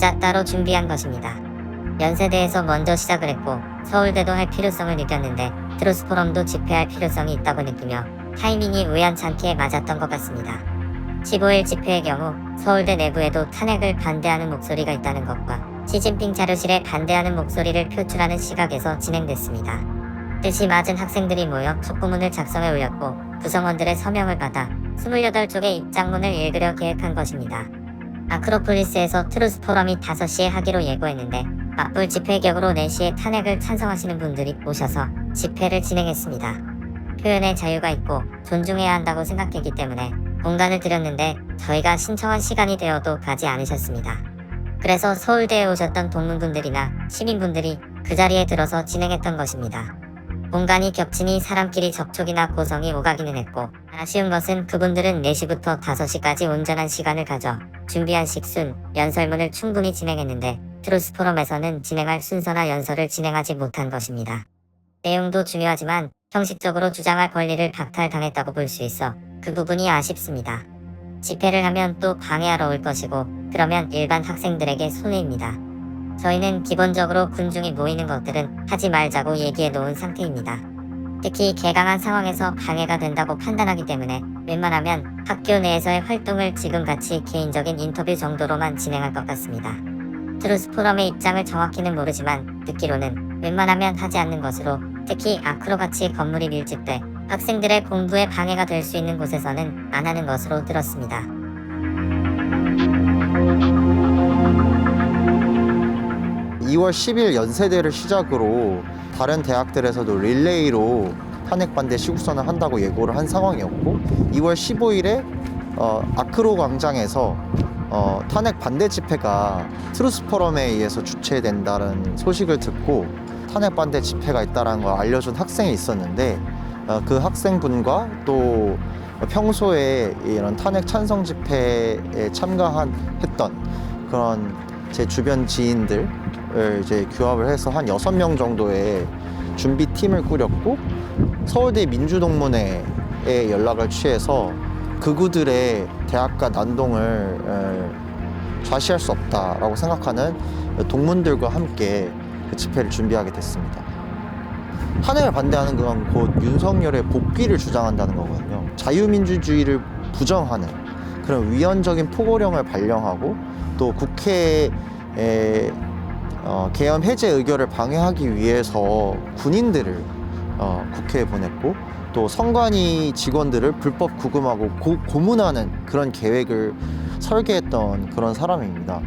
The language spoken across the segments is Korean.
각자 따로 준비한 것입니다. 연세대에서 먼저 시작을 했고 서울대도 할 필요성을 느꼈는데 트루스포럼도 집회할 필요성이 있다고 느끼며 타이밍이 우연찮게 맞았던 것 같습니다. 15일 집회의 경우 서울대 내부에도 탄핵을 반대하는 목소리가 있다는 것과 시진핑 자료실에 반대하는 목소리를 표출하는 시각에서 진행됐습니다. 뜻이 맞은 학생들이 모여 촉구문을 작성해 올렸고 구성원들의 서명을 받아 28쪽의 입장문을 읽으려 계획한 것입니다. 아크로폴리스에서 트루스포럼이 5시에 하기로 예고했는데 맞불 집회 격으로 4시에 탄핵을 찬성하시는 분들이 오셔서 집회를 진행했습니다. 표현의 자유가 있고 존중해야 한다고 생각했기 때문에 공간을 드렸는데 저희가 신청한 시간이 되어도 가지 않으셨습니다. 그래서 서울대에 오셨던 동문분들이나 시민분들이 그 자리에 들어서 진행했던 것입니다. 공간이 겹치니 사람끼리 접촉이나 고성이 오가기는 했고 아쉬운 것은 그분들은 4시부터 5시까지 온전한 시간을 가져 준비한 식순, 연설문을 충분히 진행했는데 트루스포럼에서는 진행할 순서나 연설을 진행하지 못한 것입니다. 내용도 중요하지만 형식적으로 주장할 권리를 박탈당했다고 볼 수 있어 그 부분이 아쉽습니다. 집회를 하면 또 방해하러 올 것이고 그러면 일반 학생들에게 손해입니다. 저희는 기본적으로 군중이 모이는 것들은 하지 말자고 얘기해 놓은 상태입니다. 특히 개강한 상황에서 방해가 된다고 판단하기 때문에 웬만하면 학교 내에서의 활동을 지금같이 개인적인 인터뷰 정도로만 진행할 것 같습니다. 트루스포럼의 입장을 정확히는 모르지만 듣기로는 웬만하면 하지 않는 것으로 특히 아크로같이 건물이 밀집돼 학생들의 공부에 방해가 될 수 있는 곳에서는 안 하는 것으로 들었습니다. 2월 10일 연세대를 시작으로 다른 대학들에서도 릴레이로 탄핵 반대 시국선을 한다고 예고를 한 상황이었고 2월 15일에 아크로 광장에서 탄핵 반대 집회가 트루스포럼에 의해서 주최된다는 소식을 듣고 탄핵 반대 집회가 있다는 걸 알려준 학생이 있었는데 그 학생분과 또 평소에 이런 탄핵 찬성 집회에 참가했던 그런 제 주변 지인들을 이제 규합을 해서 한 6명 정도의 준비팀을 꾸렸고 서울대 민주동문회에 연락을 취해서 극우들의 대학가 난동을 좌시할 수 없다라고 생각하는 동문들과 함께 그 집회를 준비하게 됐습니다. 탄핵을 반대하는 건 곧 윤석열의 복귀를 주장한다는 거거든요. 자유민주주의를 부정하는 그런 위헌적인 포고령을 발령하고 또 국회에 계엄 해제 의결을 방해하기 위해서 군인들을 국회에 보냈고 또 선관위 직원들을 불법 구금하고 고문하는 그런 계획을 설계했던 그런 사람입니다.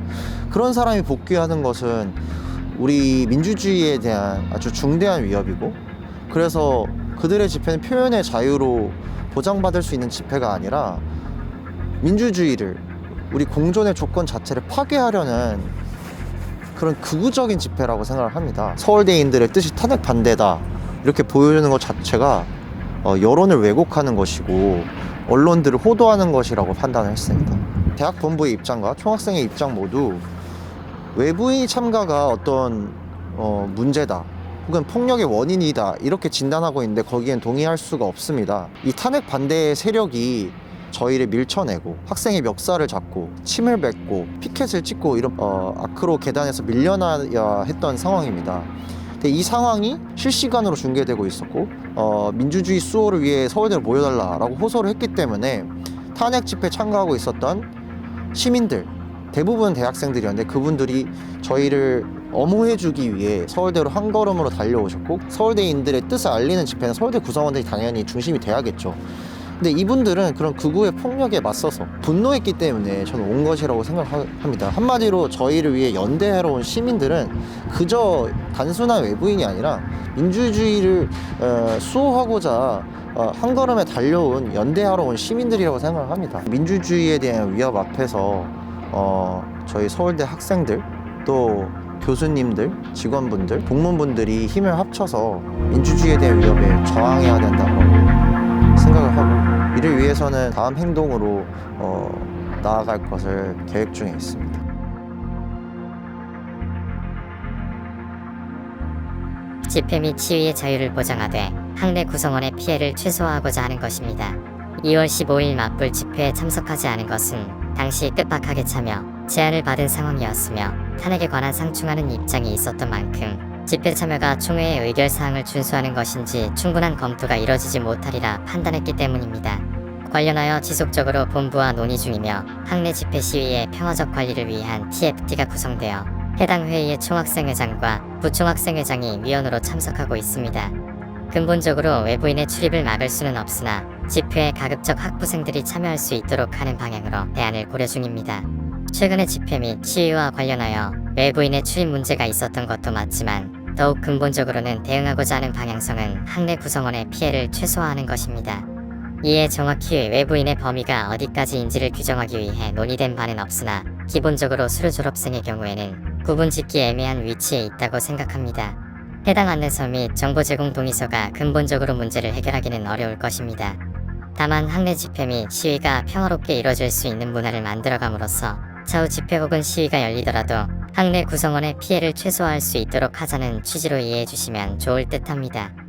그런 사람이 복귀하는 것은 우리 민주주의에 대한 아주 중대한 위협이고 그래서 그들의 집회는 표현의 자유로 보장받을 수 있는 집회가 아니라 민주주의를 우리 공존의 조건 자체를 파괴하려는 그런 극우적인 집회라고 생각을 합니다. 서울대인들의 뜻이 탄핵 반대다 이렇게 보여주는 것 자체가 여론을 왜곡하는 것이고 언론들을 호도하는 것이라고 판단을 했습니다. 대학 본부의 입장과 총학생의 입장 모두 외부인 참가가 어떤 문제다 혹은 폭력의 원인이다 이렇게 진단하고 있는데 거기엔 동의할 수가 없습니다. 이 탄핵 반대 세력이 저희를 밀쳐내고 학생의 멱살을 잡고 침을 뱉고 피켓을 찍고 이런 아크로 계단에서 밀려나야 했던 상황입니다. 근데 이 상황이 실시간으로 중계되고 있었고 민주주의 수호를 위해 서울대로 모여달라라고 호소를 했기 때문에 탄핵 집회에 참가하고 있었던 시민들 대부분 대학생들이었는데 그분들이 저희를 엄호해주기 위해 서울대로 한 걸음으로 달려오셨고 서울대인들의 뜻을 알리는 집회는 서울대 구성원들이 당연히 중심이 돼야겠죠. 근데 이분들은 그런 극우의 폭력에 맞서서 분노했기 때문에 저는 온 것이라고 생각합니다. 한마디로 저희를 위해 연대하러 온 시민들은 그저 단순한 외부인이 아니라 민주주의를 수호하고자 한 걸음에 달려온 연대하러 온 시민들이라고 생각을 합니다. 민주주의에 대한 위협 앞에서 저희 서울대 학생들 또 교수님들, 직원분들, 동문분들이 힘을 합쳐서 민주주의에 대한 위협에 저항해야 된다고 생각을 하고 이를 위해서는 다음 행동으로 나아갈 것을 계획 중에 있습니다. 집회 및 시위의 자유를 보장하되 학내 구성원의 피해를 최소화하고자 하는 것입니다. 2월 15일 맞불 집회에 참석하지 않은 것은 당시 뜻밖하게 차며 제안을 받은 상황이었으며 탄핵에 관한 상충하는 입장이 있었던 만큼 집회 참여가 총회의 의결사항을 준수하는 것인지 충분한 검토가 이뤄지지 못하리라 판단했기 때문입니다. 관련하여 지속적으로 본부와 논의 중이며 학내 집회 시위의 평화적 관리를 위한 TFT가 구성되어 해당 회의의 총학생회장과 부총학생회장이 위원으로 참석하고 있습니다. 근본적으로 외부인의 출입을 막을 수는 없으나 집회에 가급적 학부생들이 참여할 수 있도록 하는 방향으로 대안을 고려 중입니다. 최근의 집회 및 시위와 관련하여 외부인의 출입 문제가 있었던 것도 맞지만 더욱 근본적으로는 대응하고자 하는 방향성은 학내 구성원의 피해를 최소화하는 것입니다. 이에 정확히 외부인의 범위가 어디까지인지를 규정하기 위해 논의된 바는 없으나 기본적으로 수료 졸업생의 경우에는 구분짓기 애매한 위치에 있다고 생각합니다. 해당 안내서 및 정보 제공 동의서가 근본적으로 문제를 해결하기는 어려울 것입니다. 다만 학내 집회 및 시위가 평화롭게 이뤄질 수 있는 문화를 만들어감으로써 차후 집회 혹은 시위가 열리더라도 학내 구성원의 피해를 최소화할 수 있도록 하자는 취지로 이해해 주시면 좋을 듯합니다.